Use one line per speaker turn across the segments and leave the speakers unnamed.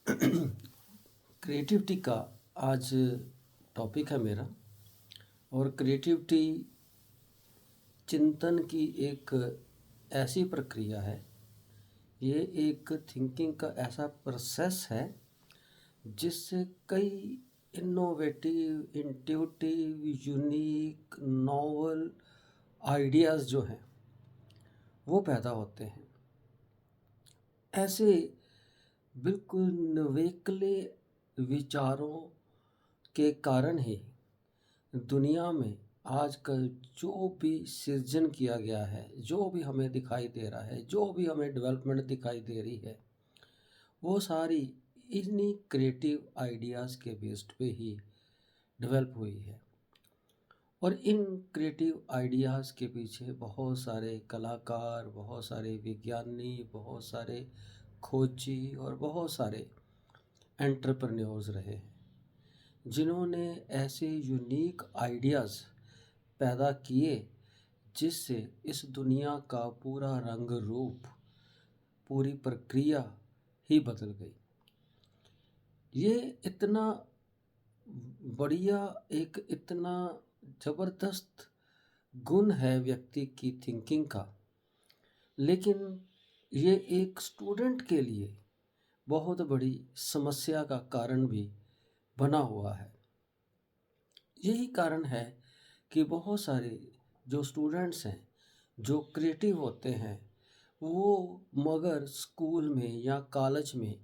Creativity का आज topic है मेरा। और क्रिएटिविटी चिंतन की एक ऐसी प्रक्रिया है। ये एक थिंकिंग का ऐसा प्रोसेस है जिससे कई innovative, intuitive, unique, novel ideas जो हैं वो पैदा होते हैं। ऐसे बिल्कुल निवेकले विचारों के कारण ही दुनिया में आजकल जो भी सृजन किया गया है, जो भी हमें दिखाई दे रहा है, जो भी हमें डेवलपमेंट दिखाई दे रही है, वो सारी इन्हीं क्रिएटिव आइडियाज़ के बेस्ड पे ही डेवलप हुई है। और इन क्रिएटिव आइडियाज़ के पीछे बहुत सारे कलाकार, बहुत सारे विज्ञानी, बहुत सारे खोजी और बहुत सारे एंटरप्रेन्योर्स रहे हैं जिन्होंने ऐसे यूनिक आइडियाज़ पैदा किए जिससे इस दुनिया का पूरा रंग रूप, पूरी प्रक्रिया ही बदल गई। ये इतना बढ़िया, एक इतना ज़बरदस्त गुण है व्यक्ति की थिंकिंग का, लेकिन ये एक स्टूडेंट के लिए बहुत बड़ी समस्या का कारण भी बना हुआ है। यही कारण है कि बहुत सारे जो स्टूडेंट्स हैं, जो क्रिएटिव होते हैं, वो मगर स्कूल में या कॉलेज में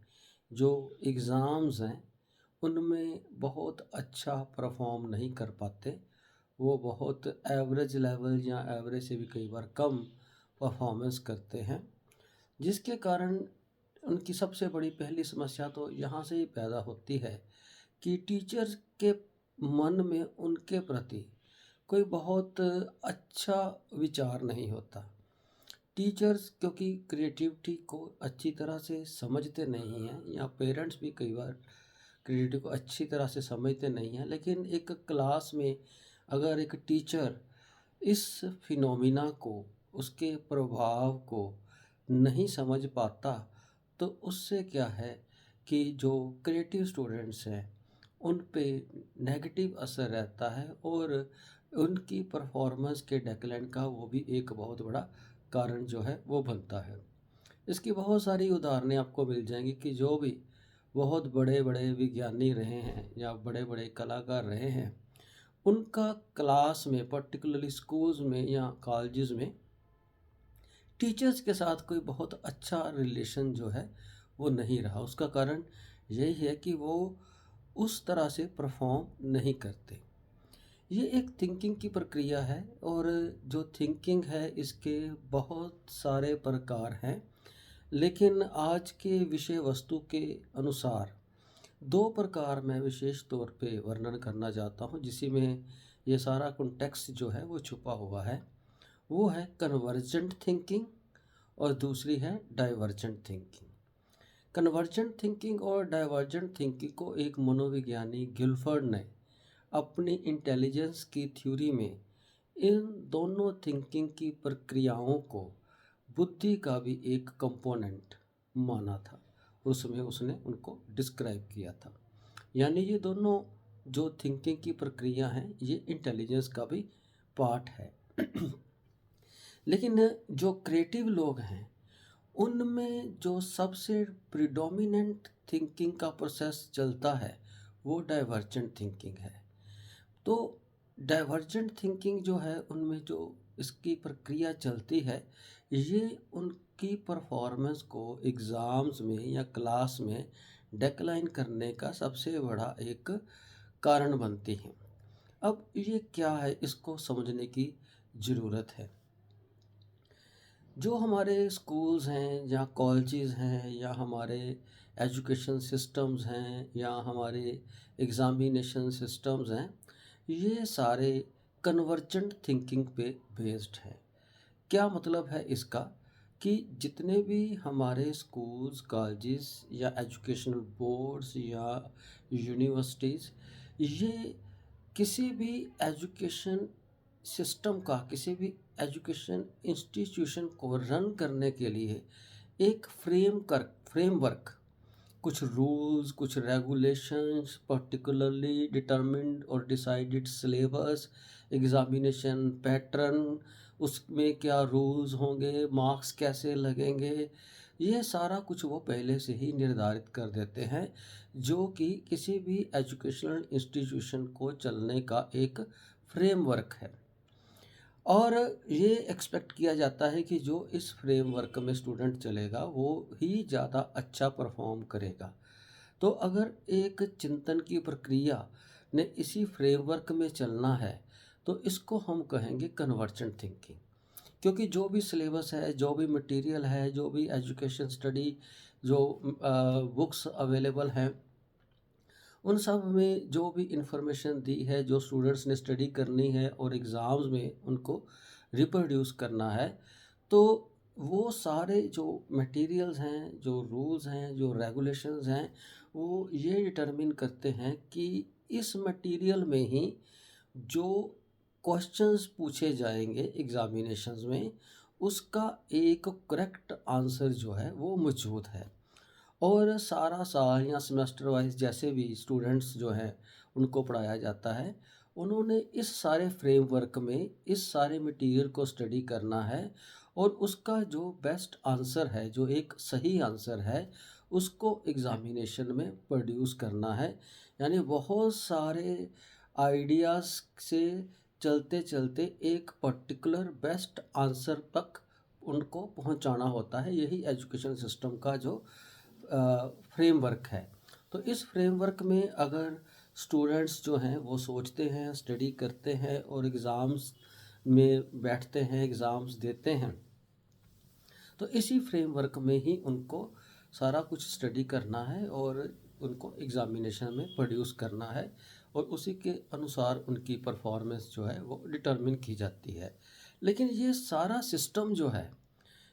जो एग्ज़ाम्स हैं उनमें बहुत अच्छा परफॉर्म नहीं कर पाते। वो बहुत एवरेज लेवल या एवरेज से भी कई बार कम परफॉर्मेंस करते हैं, जिसके कारण उनकी सबसे बड़ी पहली समस्या तो यहाँ से ही पैदा होती है कि टीचर्स के मन में उनके प्रति कोई बहुत अच्छा विचार नहीं होता। टीचर्स क्योंकि क्रिएटिविटी को अच्छी तरह से समझते नहीं हैं, या पेरेंट्स भी कई बार क्रिएटिविटी को अच्छी तरह से समझते नहीं हैं, लेकिन एक क्लास में अगर एक टीचर इस फिनोमिना को, उसके प्रभाव को नहीं समझ पाता, तो उससे क्या है कि जो क्रिएटिव स्टूडेंट्स हैं उन पे नेगेटिव असर रहता है और उनकी परफॉर्मेंस के डिक्लाइन का वो भी एक बहुत बड़ा कारण जो है वो बनता है। इसकी बहुत सारी उदाहरणें आपको मिल जाएंगी कि जो भी बहुत बड़े बड़े विज्ञानी रहे हैं या बड़े बड़े कलाकार रहे हैं, उनका क्लास में, पर्टिकुलरली स्कूल्स में या कॉलेजेस में, टीचर्स के साथ कोई बहुत अच्छा रिलेशन जो है वो नहीं रहा। उसका कारण यही है कि वो उस तरह से परफॉर्म नहीं करते। ये एक थिंकिंग की प्रक्रिया है, और जो थिंकिंग है इसके बहुत सारे प्रकार हैं, लेकिन आज के विषय वस्तु के अनुसार दो प्रकार मैं विशेष तौर पे वर्णन करना चाहता हूँ, जिसी में ये सारा कॉन्टेक्स्ट जो है वो छुपा हुआ है। वो है कन्वर्जेंट थिंकिंग और दूसरी है डाइवर्जेंट थिंकिंग। कन्वर्जेंट थिंकिंग और डाइवर्जेंट थिंकिंग को एक मनोविज्ञानी गिलफर्ड ने अपनी इंटेलिजेंस की थ्योरी में इन दोनों थिंकिंग की प्रक्रियाओं को बुद्धि का भी एक कंपोनेंट माना था, और उसमें उसने उनको डिस्क्राइब किया था। यानी ये दोनों जो थिंकिंग की प्रक्रिया हैं ये इंटेलिजेंस का भी पार्ट है। लेकिन जो क्रिएटिव लोग हैं उनमें जो सबसे प्रिडोमिनेंट थिंकिंग का प्रोसेस चलता है वो डाइवर्जेंट थिंकिंग है। तो डाइवर्जेंट थिंकिंग जो है उनमें जो इसकी प्रक्रिया चलती है, ये उनकी परफॉर्मेंस को एग्ज़ाम्स में या क्लास में डिक्लाइन करने का सबसे बड़ा एक कारण बनती हैं। अब ये क्या है, इसको समझने की ज़रूरत है। जो हमारे स्कूल्स हैं या कॉलेजेस हैं या हमारे एजुकेशन सिस्टम्स हैं या हमारे एग्ज़ामिनेशन सिस्टम्स हैं, ये सारे कन्वर्जेंट थिंकिंग पे बेस्ड हैं। क्या मतलब है इसका कि जितने भी हमारे स्कूल्स, कॉलेजेस या एजुकेशनल बोर्ड्स या यूनिवर्सिटीज़, ये किसी भी एजुकेशन सिस्टम का, किसी भी एजुकेशन इंस्टीट्यूशन को रन करने के लिए एक फ्रेमवर्क कुछ रूल्स, कुछ रेगुलेशंस, पर्टिकुलरली डिटर्मिन्ड और डिसाइडेड सिलेबस, एग्जामिनेशन पैटर्न, उसमें क्या रूल्स होंगे, मार्क्स कैसे लगेंगे, ये सारा कुछ वो पहले से ही निर्धारित कर देते हैं, जो कि किसी भी एजुकेशनल इंस्टीट्यूशन को चलने का एक फ्रेमवर्क है। और ये एक्सपेक्ट किया जाता है कि जो इस फ्रेमवर्क में स्टूडेंट चलेगा वो ही ज़्यादा अच्छा परफॉर्म करेगा। तो अगर एक चिंतन की प्रक्रिया ने इसी फ्रेमवर्क में चलना है तो इसको हम कहेंगे कन्वर्जेंट थिंकिंग। क्योंकि जो भी सिलेबस है, जो भी मटेरियल है, जो भी एजुकेशन स्टडी, जो बुक्स अवेलेबल हैं, उन सब में जो भी इंफॉर्मेशन दी है, जो स्टूडेंट्स ने स्टडी करनी है और एग्ज़ाम्स में उनको रिप्रोड्यूस करना है, तो वो सारे जो मटेरियल्स हैं, जो रूल्स हैं, जो रेगुलेशंस हैं, वो ये डिटरमिन करते हैं कि इस मटेरियल में ही जो क्वेश्चंस पूछे जाएंगे एग्जामिनेशंस में, उसका एक करेक्ट आंसर जो है वो मौजूद है। और सारा साल या सेमेस्टर वाइज जैसे भी स्टूडेंट्स जो हैं उनको पढ़ाया जाता है, उन्होंने इस सारे फ्रेमवर्क में इस सारे मटेरियल को स्टडी करना है और उसका जो बेस्ट आंसर है, जो एक सही आंसर है, उसको एग्ज़ामिनेशन में प्रोड्यूस करना है। यानी बहुत सारे आइडियाज़ से चलते चलते एक पर्टिकुलर बेस्ट आंसर तक उनको पहुंचाना होता है। यही एजुकेशन सिस्टम का जो फ्रेमवर्क है। तो इस फ्रेमवर्क में अगर स्टूडेंट्स जो हैं वो सोचते हैं, स्टडी करते हैं और एग्ज़ाम्स में बैठते हैं, एग्ज़ाम्स देते हैं, तो इसी फ्रेमवर्क में ही उनको सारा कुछ स्टडी करना है और उनको एग्ज़ामिनेशन में प्रोड्यूस करना है और उसी के अनुसार उनकी परफॉर्मेंस जो है वो डिटरमिन की जाती है। लेकिन ये सारा सिस्टम जो है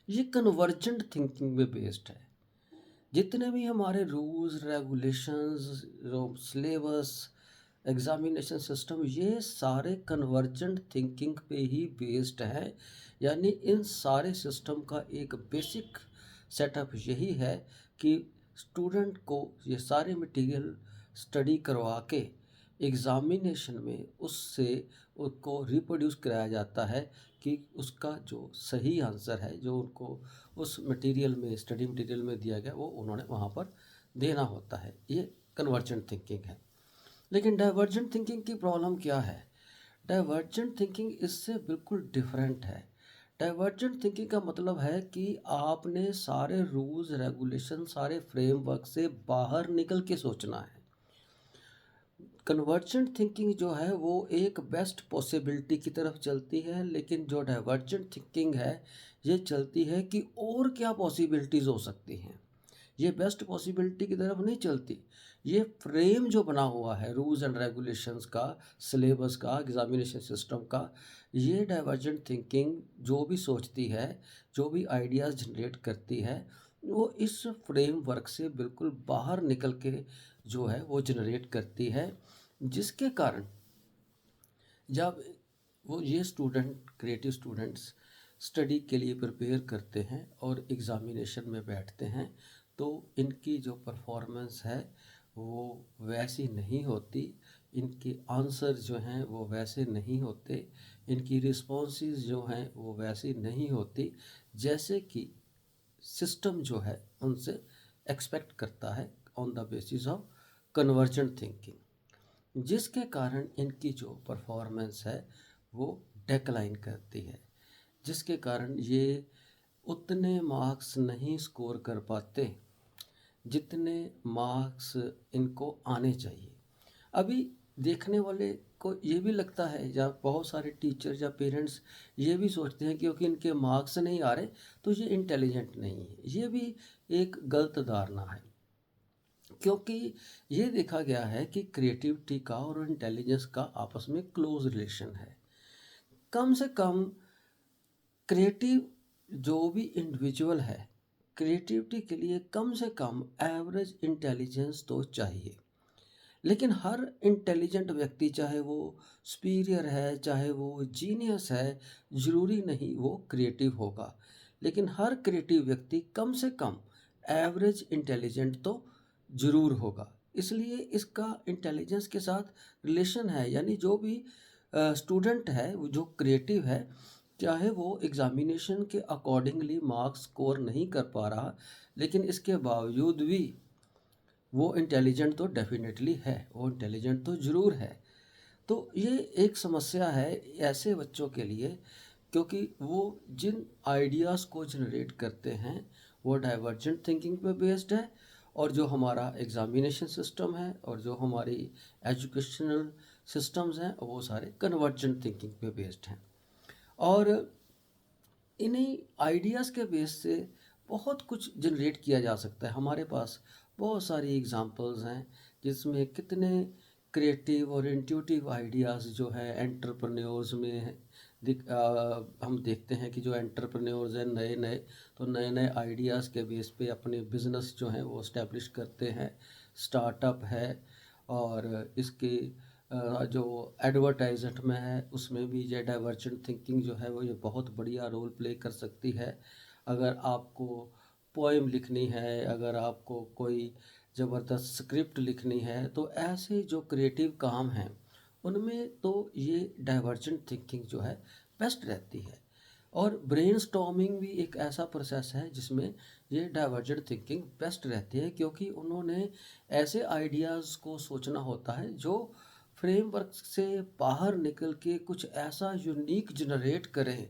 ये कन्वर्जेंट थिंकिंग पे बेस्ड है। जितने भी हमारे रूल्स रेगुलेशंस, जो सिलेबस, एग्जामिनेशन सिस्टम, ये सारे कन्वर्जेंट थिंकिंग पे ही बेस्ड है। यानी इन सारे सिस्टम का एक बेसिक सेटअप यही है कि स्टूडेंट को ये सारे मटेरियल स्टडी करवा के एग्ज़ामिनेशन में उससे उसको रिप्रोड्यूस कराया जाता है कि उसका जो सही आंसर है, जो उनको उस मटेरियल में, स्टडी मटेरियल में दिया गया, वो उन्होंने वहाँ पर देना होता है। ये कन्वर्जेंट थिंकिंग है। लेकिन डाइवर्जेंट थिंकिंग की प्रॉब्लम क्या है? डाइवर्जेंट थिंकिंग इससे बिल्कुल डिफरेंट है। डाइवर्जेंट थिंकिंग का मतलब है कि आपने सारे रूल्स रेगुलेशन, सारे फ्रेमवर्क से बाहर निकल के सोचना है। कन्वर्जेंट थिंकिंग जो है वो एक बेस्ट पॉसिबिलिटी की तरफ चलती है, लेकिन जो डाइवर्जेंट थिंकिंग है ये चलती है कि और क्या पॉसिबिलिटीज़ हो सकती हैं। ये बेस्ट पॉसिबिलिटी की तरफ नहीं चलती। ये फ्रेम जो बना हुआ है रूल्स एंड रेगुलेशंस का, सिलेबस का, एग्जामिनेशन सिस्टम का, ये डाइवर्जेंट थिंकिंग जो भी सोचती है, जो भी आइडियाज़ जनरेट करती है, वो इस फ्रेमवर्क से बिल्कुल बाहर निकल के जो है वो जनरेट करती है। जिसके कारण जब वो ये स्टूडेंट, क्रिएटिव स्टूडेंट्स स्टडी के लिए प्रिपेयर करते हैं और एग्ज़ामिनेशन में बैठते हैं, तो इनकी जो परफॉर्मेंस है वो वैसी नहीं होती, इनके आंसर जो हैं वो वैसे नहीं होते, इनकी रिस्पॉन्सेस जो हैं वो वैसी नहीं होती जैसे कि सिस्टम जो है उनसे एक्सपेक्ट करता है on the basis of convergent thinking. जिसके कारण इनकी जो परफॉर्मेंस है वो डेक्लाइन करती है, जिसके कारण ये उतने मार्क्स नहीं स्कोर कर पाते जितने मार्क्स इनको आने चाहिए। अभी देखने वाले को ये भी लगता है, या बहुत सारे टीचर या पेरेंट्स ये भी सोचते हैं क्योंकि इनके मार्क्स नहीं आ रहे तो ये इंटेलिजेंट नहीं है। ये भी एक गलत धारणा है, क्योंकि ये देखा गया है कि क्रिएटिविटी का और इंटेलिजेंस का आपस में क्लोज रिलेशन है। कम से कम क्रिएटिव जो भी इंडिविजुअल है, क्रिएटिविटी के लिए कम से कम एवरेज इंटेलिजेंस तो चाहिए। लेकिन हर इंटेलिजेंट व्यक्ति, चाहे वो सुपीरियर है, चाहे वो जीनियस है, ज़रूरी नहीं वो क्रिएटिव होगा। लेकिन हर क्रिएटिव व्यक्ति कम से कम एवरेज इंटेलिजेंट तो ज़रूर होगा। इसलिए इसका इंटेलिजेंस के साथ रिलेशन है, यानी जो भी स्टूडेंट है वो जो क्रिएटिव है, चाहे वो एग्ज़ामिनेशन के अकॉर्डिंगली मार्क्स स्कोर नहीं कर पा रहा, लेकिन इसके बावजूद भी वो इंटेलिजेंट तो डेफ़िनेटली है, वो इंटेलिजेंट तो ज़रूर है। तो ये एक समस्या है ऐसे बच्चों के लिए, क्योंकि वो जिन आइडियाज़ को जनरेट करते हैं वो डाइवर्जेंट थिंकिंग पे बेस्ड है, और जो हमारा एग्ज़ामिनेशन सिस्टम है और जो हमारी एजुकेशनल सिस्टम्स हैं वो सारे कन्वर्जेंट थिंकिंग पे बेस्ड हैं। और इन्हीं आइडियाज़ के बेस से बहुत कुछ जनरेट किया जा सकता है। हमारे पास बहुत सारी एग्जांपल्स हैं जिसमें कितने क्रिएटिव और इंट्यूटिव आइडियाज़ जो है एंटरप्रेन्योर्स में है। हम देखते हैं कि जो एंटरप्रेन्योर्स हैं नए नए, तो नए नए आइडियाज़ के बेस पे अपने बिजनेस जो हैं वो इस्टेब्लिश करते हैं। स्टार्टअप है, और इसके जो एडवर्टाइजमेंट में है उसमें भी ये डाइवर्जेंट थिंकिंग जो है वो ये बहुत बढ़िया रोल प्ले कर सकती है। अगर आपको पोएम लिखनी है, अगर आपको कोई ज़बरदस्त स्क्रिप्ट लिखनी है, तो ऐसे जो क्रिएटिव काम हैं उनमें तो ये डाइवर्जेंट थिंकिंग जो है बेस्ट रहती है। और ब्रेनस्टॉर्मिंग भी एक ऐसा प्रोसेस है जिसमें ये डाइवर्जेंट थिंकिंग बेस्ट रहती है, क्योंकि उन्होंने ऐसे आइडियाज़ को सोचना होता है जो फ्रेमवर्क से बाहर निकल के कुछ ऐसा यूनिक जनरेट करें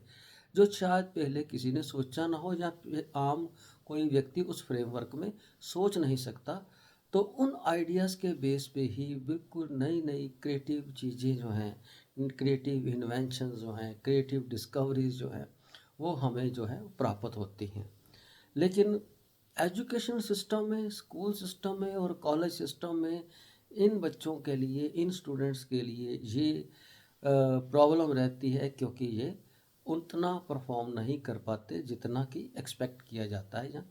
जो शायद पहले किसी ने सोचा ना हो, या आम कोई व्यक्ति उस फ्रेमवर्क में सोच नहीं सकता। तो उन आइडियाज़ के बेस पे ही बिल्कुल नई नई क्रिएटिव चीज़ें जो हैं, क्रिएटिव इन्वेंशन जो हैं, क्रिएटिव डिस्कवरीज जो हैं, वो हमें जो है प्राप्त होती हैं। लेकिन एजुकेशन सिस्टम में, स्कूल सिस्टम में और कॉलेज सिस्टम में इन बच्चों के लिए, इन स्टूडेंट्स के लिए ये प्रॉब्लम रहती है, क्योंकि ये उतना परफॉर्म नहीं कर पाते जितना कि एक्सपेक्ट किया जाता है या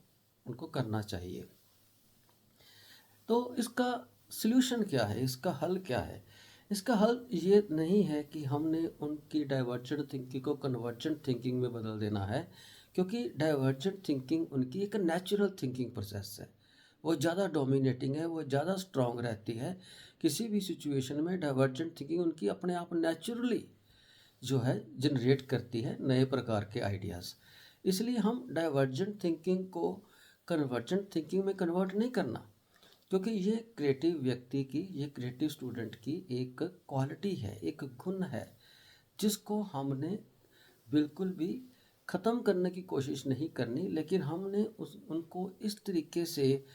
उनको करना चाहिए। तो इसका सल्यूशन क्या है, इसका हल क्या है? इसका हल ये नहीं है कि हमने उनकी डाइवर्जेंट थिंकिंग को कन्वर्जेंट थिंकिंग में बदल देना है, क्योंकि डाइवर्जेंट थिंकिंग उनकी एक नेचुरल थिंकिंग प्रोसेस है। वो ज़्यादा डोमिनेटिंग है, वो ज़्यादा स्ट्रॉन्ग रहती है। किसी भी सिचुएशन में डाइवर्जेंट थिंकिंग उनकी अपने आप नेचुरली जो है जनरेट करती है नए प्रकार के आइडियाज़। इसलिए हम डाइवर्जेंट थिंकिंग को कन्वर्जेंट थिंकिंग में कन्वर्ट नहीं करना, क्योंकि ये क्रिएटिव व्यक्ति की, ये क्रिएटिव स्टूडेंट की एक क्वालिटी है, एक गुण है, जिसको हमने बिल्कुल भी ख़त्म करने की कोशिश नहीं करनी, लेकिन हमने उनको इस तरीके से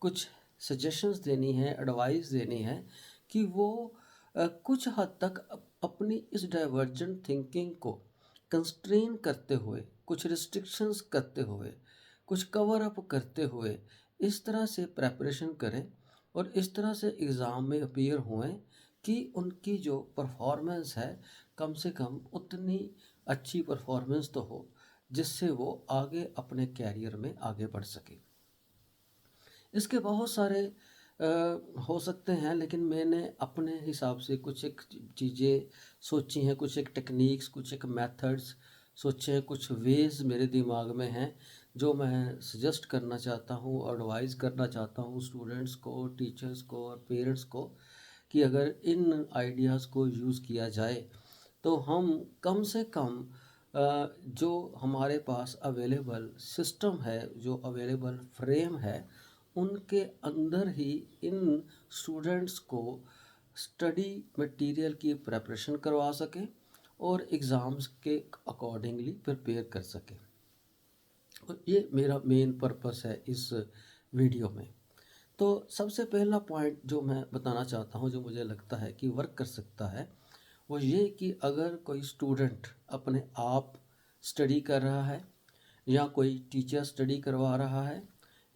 कुछ सजेशंस देनी है, एडवाइस देनी है कि वो कुछ हद तक अपनी इस डाइवर्जेंट थिंकिंग को कंस्ट्रेन करते हुए, कुछ रिस्ट्रिक्शंस करते हुए, कुछ कवर अप करते हुए इस तरह से प्रेपरेशन करें और इस तरह से एग्ज़ाम में अपीयर हुए कि उनकी जो परफॉर्मेंस है कम से कम उतनी अच्छी परफॉर्मेंस तो हो जिससे वो आगे अपने कैरियर में आगे बढ़ सके। इसके बहुत सारे हो सकते हैं, लेकिन मैंने अपने हिसाब से कुछ एक चीज़ें सोची हैं, कुछ एक टेक्निक्स, कुछ एक मेथड्स सोचे हैं, कुछ वेज मेरे दिमाग में हैं जो मैं सजेस्ट करना चाहता हूँ, एडवाइस करना चाहता हूँ स्टूडेंट्स को, टीचर्स को और पेरेंट्स को, कि अगर इन आइडियाज़ को यूज़ किया जाए तो हम कम से कम जो हमारे पास अवेलेबल सिस्टम है, जो अवेलेबल फ्रेम है, उनके अंदर ही इन स्टूडेंट्स को स्टडी मटेरियल की प्रिपरेशन करवा सकें और एग्ज़ाम्स के अकॉर्डिंगली प्रिपेयर कर सकें। और ये मेरा मेन पर्पस है इस वीडियो में। तो सबसे पहला पॉइंट जो मैं बताना चाहता हूँ, जो मुझे लगता है कि वर्क कर सकता है, वो ये कि अगर कोई स्टूडेंट अपने आप स्टडी कर रहा है, या कोई टीचर स्टडी करवा रहा है,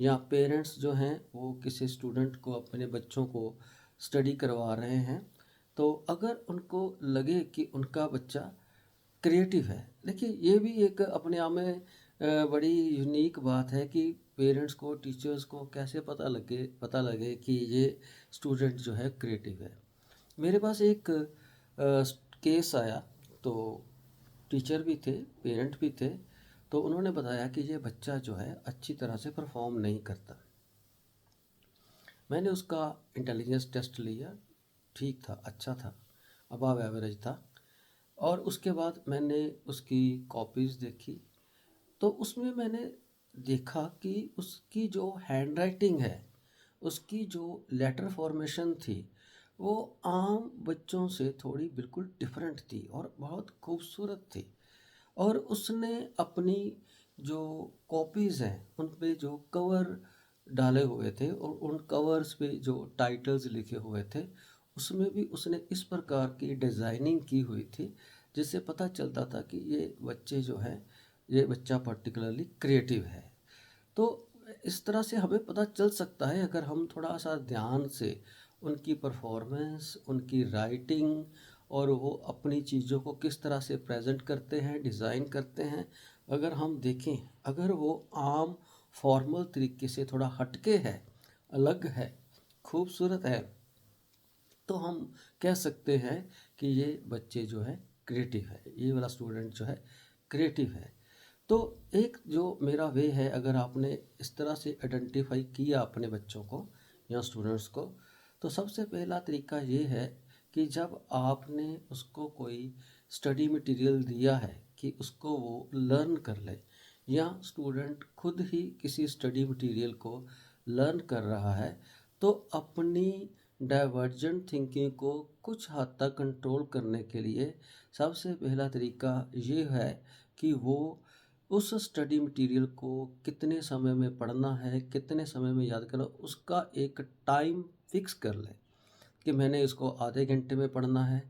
या पेरेंट्स जो हैं वो किसी स्टूडेंट को, अपने बच्चों को स्टडी करवा रहे हैं, तो अगर उनको लगे कि उनका बच्चा क्रिएटिव है, देखिए ये भी एक अपने आप में बड़ी यूनिक बात है कि पेरेंट्स को, टीचर्स को कैसे पता लगे कि ये स्टूडेंट जो है क्रिएटिव है। मेरे पास एक केस आया, तो टीचर भी थे, पेरेंट भी थे, तो उन्होंने बताया कि ये बच्चा जो है अच्छी तरह से परफॉर्म नहीं करता। मैंने उसका इंटेलिजेंस टेस्ट लिया, ठीक था, अच्छा था, अबव एवरेज था। और उसके बाद मैंने उसकी कॉपीज़ देखी, तो उसमें मैंने देखा कि उसकी जो हैंडराइटिंग है, उसकी जो लेटर फॉर्मेशन थी, वो आम बच्चों से थोड़ी बिल्कुल डिफरेंट थी और बहुत खूबसूरत थी। और उसने अपनी जो कॉपीज़ हैं उन पे जो कवर डाले हुए थे और उन कवर्स पे जो टाइटल्स लिखे हुए थे, उसमें भी उसने इस प्रकार की डिज़ाइनिंग की हुई थी जिससे पता चलता था कि ये बच्चे जो हैं, ये बच्चा पर्टिकुलरली क्रिएटिव है। तो इस तरह से हमें पता चल सकता है अगर हम थोड़ा सा ध्यान से उनकी परफॉर्मेंस, उनकी राइटिंग और वो अपनी चीज़ों को किस तरह से प्रेजेंट करते हैं, डिज़ाइन करते हैं, अगर हम देखें, अगर वो आम फॉर्मल तरीके से थोड़ा हटके है, अलग है, खूबसूरत है, तो हम कह सकते हैं कि ये बच्चे जो है क्रिएटिव है, ये वाला स्टूडेंट जो है क्रिएटिव है। तो एक जो मेरा वे है, अगर आपने इस तरह से आइडेंटिफाई किया अपने बच्चों को या स्टूडेंट्स को, तो सबसे पहला तरीका ये है कि जब आपने उसको कोई स्टडी मटेरियल दिया है कि उसको वो लर्न कर ले, या स्टूडेंट खुद ही किसी स्टडी मटेरियल को लर्न कर रहा है, तो अपनी डाइवर्जेंट थिंकिंग को कुछ हद तक कंट्रोल करने के लिए सबसे पहला तरीका ये है कि वो उस स्टडी मटेरियल को कितने समय में पढ़ना है, कितने समय में याद करना, उसका एक टाइम फिक्स कर ले कि मैंने इसको आधे घंटे में पढ़ना है,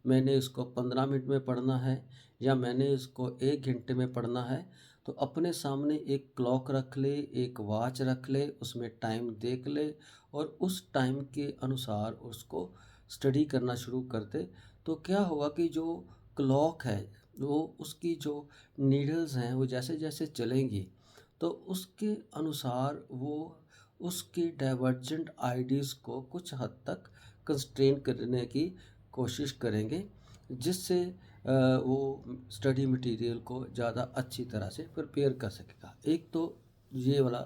मैंने इसको 15 मिनट में पढ़ना है, या मैंने इसको 1 घंटे में पढ़ना है। तो अपने सामने एक क्लॉक रख ले, एक वॉच रख ले, उसमें टाइम देख ले और उस टाइम के अनुसार उसको स्टडी करना शुरू कर दे। तो क्या होगा कि जो क्लॉक है, वो उसकी जो नीडल्स हैं वो जैसे जैसे चलेंगी, तो उसके अनुसार वो उसकी डाइवर्जेंट आइडियाज़ को कुछ हद तक कंस्ट्रेन करने की कोशिश करेंगे, जिससे वो स्टडी मटेरियल को ज़्यादा अच्छी तरह से प्रिपेयर कर सकेगा। एक तो ये वाला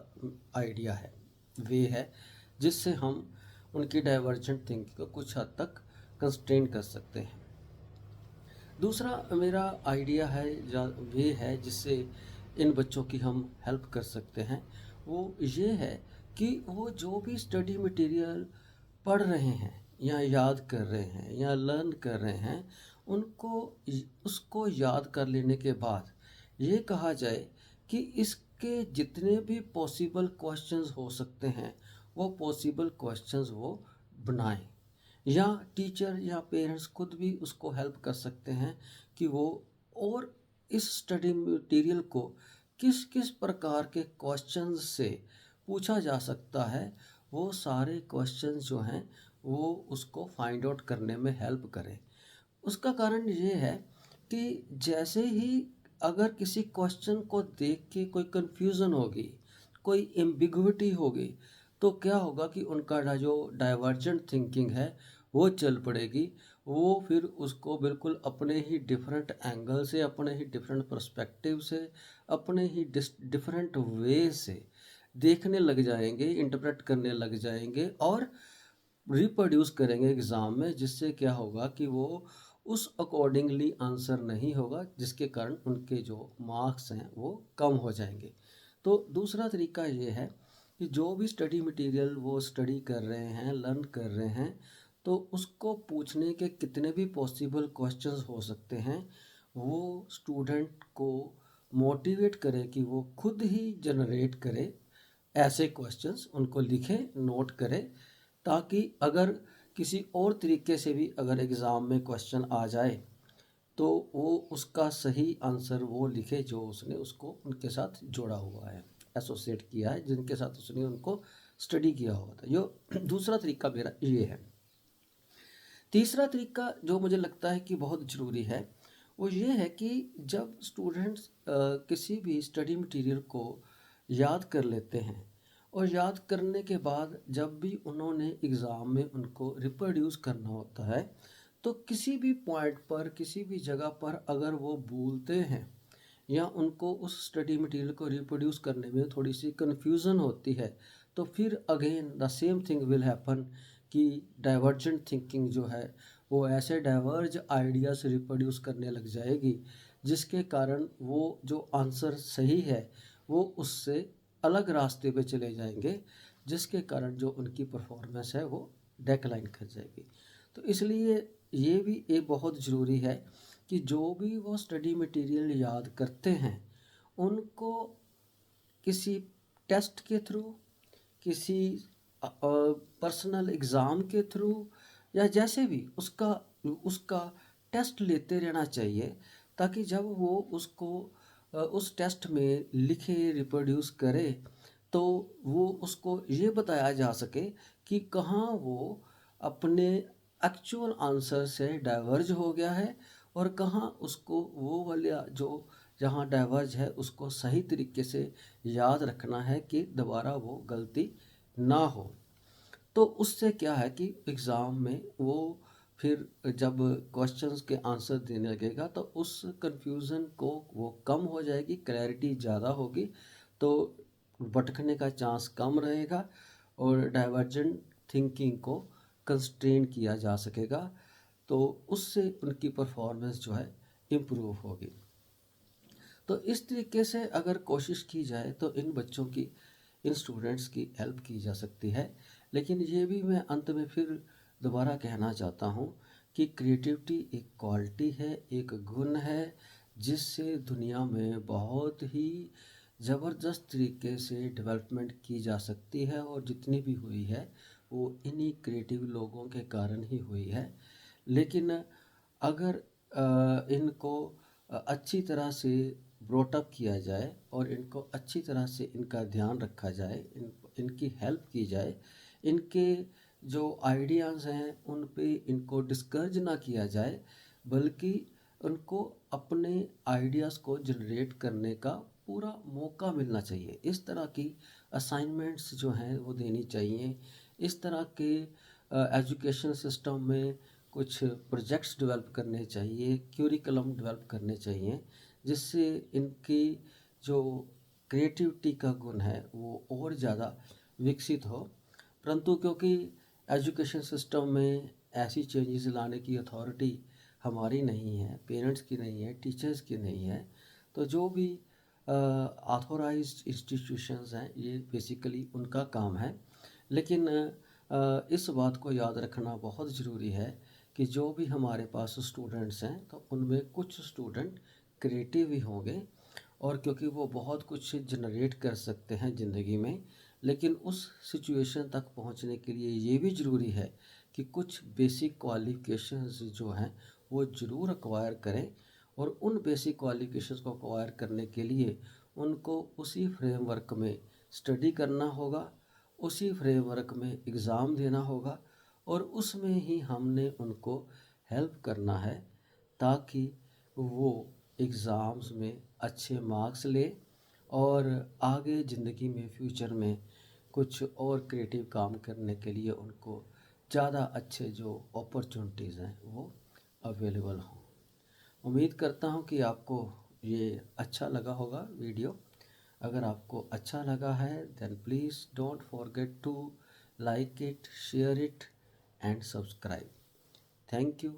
आइडिया है, वे है, जिससे हम उनकी डाइवर्जेंट थिंकिंग को कुछ हद तक कंस्ट्रेन कर सकते हैं। दूसरा मेरा आइडिया है या वे है जिससे इन बच्चों की हम हेल्प कर सकते हैं, वो ये है कि वो जो भी स्टडी मटेरियल पढ़ रहे हैं या याद कर रहे हैं या लर्न कर रहे हैं, उनको उसको याद कर लेने के बाद ये कहा जाए कि इसके जितने भी पॉसिबल क्वेश्चंस हो सकते हैं, वो पॉसिबल क्वेश्चंस वो बनाएं, या टीचर या पेरेंट्स खुद भी उसको हेल्प कर सकते हैं कि वो और इस स्टडी मटेरियल को किस किस प्रकार के क्वेश्चंस से पूछा जा सकता है, वो सारे क्वेश्चंस जो हैं वो उसको फाइंड आउट करने में हेल्प करें। उसका कारण ये है कि जैसे ही अगर किसी क्वेश्चन को देख के कोई कंफ्यूजन होगी, कोई एम्बिग्विटी होगी, तो क्या होगा कि उनका जो डाइवर्जेंट थिंकिंग है वो चल पड़ेगी। वो फिर उसको बिल्कुल अपने ही डिफरेंट एंगल से, अपने ही डिफरेंट पर्सपेक्टिव से, अपने ही डिफरेंट वे से देखने लग जाएंगे, इंटरप्रेट करने लग जाएंगे और रिप्रोड्यूस करेंगे एग्ज़ाम में, जिससे क्या होगा कि वो उस अकॉर्डिंगली आंसर नहीं होगा, जिसके कारण उनके जो मार्क्स हैं वो कम हो जाएंगे। तो दूसरा तरीका ये है कि जो भी स्टडी मटेरियल वो स्टडी कर रहे हैं, लर्न कर रहे हैं, तो उसको पूछने के कितने भी पॉसिबल क्वेश्चंस हो सकते हैं, वो स्टूडेंट को मोटिवेट करे कि वो खुद ही जनरेट करे ऐसे क्वेश्चंस, उनको लिखे, नोट करे, ताकि अगर किसी और तरीके से भी अगर एग्ज़ाम में क्वेश्चन आ जाए, तो वो उसका सही आंसर वो लिखे जो उसने उसको उनके साथ जोड़ा हुआ है, एसोसिएट किया है, जिनके साथ उसने उनको स्टडी किया हुआ था। जो दूसरा तरीका मेरा ये है। तीसरा तरीका जो मुझे लगता है कि बहुत ज़रूरी है, वो ये है कि जब स्टूडेंट्स किसी भी स्टडी मटेरियल को याद कर लेते हैं और याद करने के बाद जब भी उन्होंने एग्ज़ाम में उनको रिप्रोड्यूस करना होता है, तो किसी भी पॉइंट पर, किसी भी जगह पर अगर वो भूलते हैं या उनको उस स्टडी मटेरियल को रिप्रोड्यूस करने में थोड़ी सी कन्फ्यूज़न होती है, तो फिर again the same thing will happen कि डाइवर्जेंट थिंकिंग जो है वो ऐसे डाइवर्ज आइडियाज़ रिप्रोड्यूस करने लग जाएगी, जिसके कारण वो जो आंसर सही है वो उससे अलग रास्ते पे चले जाएंगे, जिसके कारण जो उनकी परफॉर्मेंस है वो डेक्लाइन कर जाएगी। तो इसलिए ये भी एक बहुत ज़रूरी है कि जो भी वो स्टडी मटेरियल याद करते हैं उनको किसी टेस्ट के थ्रू, किसी पर्सनल एग्ज़ाम के थ्रू, या जैसे भी उसका उसका टेस्ट लेते रहना चाहिए, ताकि जब वो उसको उस टेस्ट में लिखे रिप्रोड्यूस करे तो वो उसको ये बताया जा सके कि कहाँ वो अपने एक्चुअल आंसर से डाइवर्ज हो गया है, और कहाँ उसको वो वाला जो जहाँ डाइवर्ज है उसको सही तरीके से याद रखना है कि दोबारा वो गलती ना हो। तो उससे क्या है कि एग्ज़ाम में वो फिर जब क्वेश्चंस के आंसर देने लगेगा तो उस कंफ्यूजन को वो कम हो जाएगी, क्लैरिटी ज़्यादा होगी, तो भटकने का चांस कम रहेगा और डाइवर्जेंट थिंकिंग को कंस्ट्रेन किया जा सकेगा, तो उससे उनकी परफॉर्मेंस जो है इम्प्रूव होगी। तो इस तरीके से अगर कोशिश की जाए तो इन बच्चों की, इन स्टूडेंट्स की हेल्प की जा सकती है। लेकिन ये भी मैं अंत में फिर दोबारा कहना चाहता हूँ कि क्रिएटिविटी एक क्वालिटी है, एक गुण है, जिससे दुनिया में बहुत ही ज़बरदस्त तरीके से डेवलपमेंट की जा सकती है, और जितनी भी हुई है वो इन्हीं क्रिएटिव लोगों के कारण ही हुई है। लेकिन अगर इनको अच्छी तरह से ब्रोटअप किया जाए और इनको अच्छी तरह से इनका ध्यान रखा जाए, इनकी हेल्प की जाए, इनके जो आइडियाज़ हैं उन पे इनको डिस्करेज ना किया जाए, बल्कि उनको अपने आइडियाज़ को जनरेट करने का पूरा मौका मिलना चाहिए। इस तरह की असाइनमेंट्स जो हैं वो देनी चाहिए। इस तरह के एजुकेशन सिस्टम में कुछ प्रोजेक्ट्स डेवलप करने चाहिए, क्यूरिकुलम डेवलप करने चाहिए, जिससे इनकी जो क्रिएटिविटी का गुण है वो और ज़्यादा विकसित हो। परंतु क्योंकि एजुकेशन सिस्टम में ऐसी चेंजेस लाने की अथॉरिटी हमारी नहीं है, पेरेंट्स की नहीं है, टीचर्स की नहीं है, तो जो भी ऑथोराइज्ड इंस्टीट्यूशंस हैं ये बेसिकली उनका काम है। लेकिन इस बात को याद रखना बहुत ज़रूरी है कि जो भी हमारे पास स्टूडेंट्स हैं तो उनमें कुछ स्टूडेंट क्रिएटिव ही होंगे, और क्योंकि वो बहुत कुछ जनरेट कर सकते हैं ज़िंदगी में, लेकिन उस सिचुएशन तक पहुंचने के लिए ये भी ज़रूरी है कि कुछ बेसिक क्वालिफ़िकेशंस जो हैं वो ज़रूर एक्वायर करें, और उन बेसिक क्वालिफ़िकेशंस को एक्वायर करने के लिए उनको उसी फ्रेमवर्क में स्टडी करना होगा, उसी फ्रेमवर्क में एग्ज़ाम देना होगा, और उसमें ही हमने उनको हेल्प करना है ताकि वो एग्ज़ाम्स में अच्छे मार्क्स ले और आगे ज़िंदगी में फ्यूचर में कुछ और क्रिएटिव काम करने के लिए उनको ज़्यादा अच्छे जो अपॉर्चुनिटीज़ हैं वो अवेलेबल हों। उम्मीद करता हूँ कि आपको ये अच्छा लगा होगा वीडियो। अगर आपको अच्छा लगा है then please don't forget to like it, share it and subscribe. Thank you.